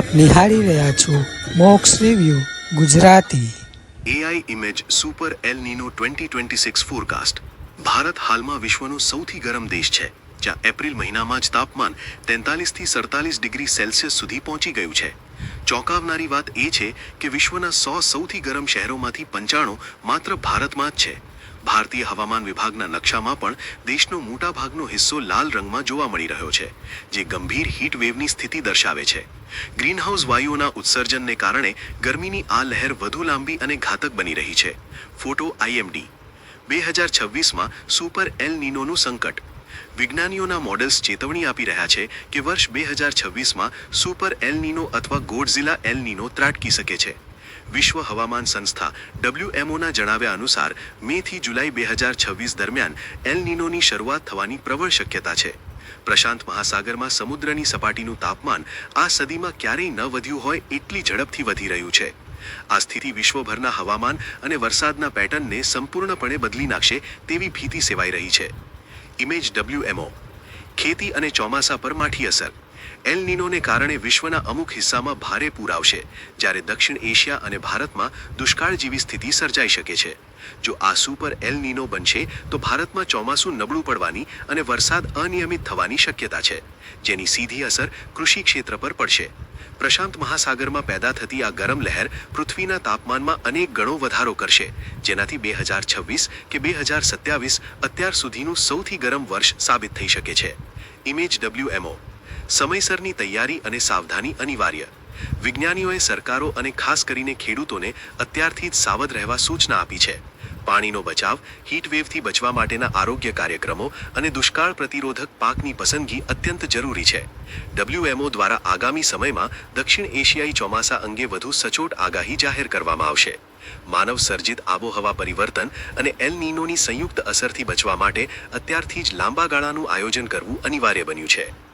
આપ નિહાળી રહ્યા છો Mox review Gujarati. AI image super El Nino 2026 forecast. Bharat હાલમાં વિશ્વનો સૌથી ગરમ દેશ છે, જ્યાં એપ્રિલ મહિનામાં જ તાપમાન 43 થી 47 ડિગ્રી સેલ્સિયસ સુધી પહોંચી ગયું છે. ચોંકાવનારી વાત એ છે કે વિશ્વના 100 સૌથી ગરમ શહેરોમાંથી 95 માત્ર ભારતમાં જ છે. ભારતીય હવામાન વિભાગના નકશામાં પણ દેશનો મોટાભાગનો હિસ્સો લાલ રંગમાં જોવા મળી રહ્યો છે, જે ગંભીર હીટ વેવની સ્થિતિ દર્શાવે છે. ગ્રીનહાઉસ વાયુઓના ઉત્સર્જનને કારણે ગરમીની આ લહેર વધુ લાંબી અને ઘાતક બની રહી છે. Photo IMD. 2026માં સુપર એલ નીનોનું સંકટ. વિજ્ઞાનીઓના મોડેલ્સ ચેતવણી આપી રહ્યા છે કે વર્ષ 2026માં સુપર એલ નીનો અથવા ગોડઝિલા એલ નીનો ત્રાટકી શકે છે. વિશ્વ હવામાન સંસ્થા WMOના જણાવ્યા અનુસાર મે થી જુલાઈ 2026 દરમિયાન એલ નીનોની શરૂઆત થવાની પ્રબળ શક્યતા છે. પ્રશાંત મહાસાગરમાં સમુદ્રની સપાટીનું તાપમાન આ સદીમાં ક્યારેય ન વધ્યું હોય એટલી ઝડપથી વધી રહ્યું છે. આ સ્થિતિ વિશ્વભરના હવામાન અને વરસાદના પેટર્નને સંપૂર્ણપણે બદલી નાખશે તેવી ભીતિ સેવાઈ રહી છે. Image WMO. ખેતી અને ચોમાસા પર માઠી અસર. એલ નીનોને કારણે વિશ્વના અમુક હિસ્સામાં ભારે પૂર આવશે, જ્યારે દક્ષિણ એશિયા અને ભારતમાં દુષ્કાળ જેવી સ્થિતિ સર્જાઈ શકે છે. જો આ સુપર એલ નીનો બનશે તો ભારતમાં ચોમાસું નબળું પડવાની અને વરસાદ અનિયમિત થવાની શક્યતા છે, જેની સીધી અસર કૃષિ ક્ષેત્ર પર પડશે. પ્રશાંત મહાસાગરમાં પેદા થતી આ ગરમ લહેર પૃથ્વીના તાપમાનમાં અનેક ગણો વધારો કરશે, જેનાથી 2026 કે 2027 અત્યાર સુધીનું સૌથી ગરમ વર્ષ સાબિત થઈ શકે છે. Image WMO. સમયસરની તૈયારી અને સાવધાની અનિવાર્ય. વિજ્ઞાનીઓએ સરકારો અને ખાસ કરીને ખેડૂતોને અત્યારથી જ સાવધ રહેવા સૂચના આપી છે. પાણીનો બચાવ, હીટ વેવથી બચવા માટેના આરોગ્ય કાર્યક્રમો અને દુષ્કાળ પ્રતિરોધક પાકની પસંદગી અત્યંત જરૂરી છે. WMO દ્વારા આગામી સમયમાં દક્ષિણ એશિયાઈ ચોમાસા અંગે વધુ સચોટ આગાહી જાહેર કરવામાં આવશે. માનવ સર્જિત આબોહવા પરિવર્તન અને એલ નીનોની સંયુક્ત અસરથી બચવા માટે અત્યારથી જ લાંબા ગાળાનું આયોજન કરવું અનિવાર્ય બન્યું છે.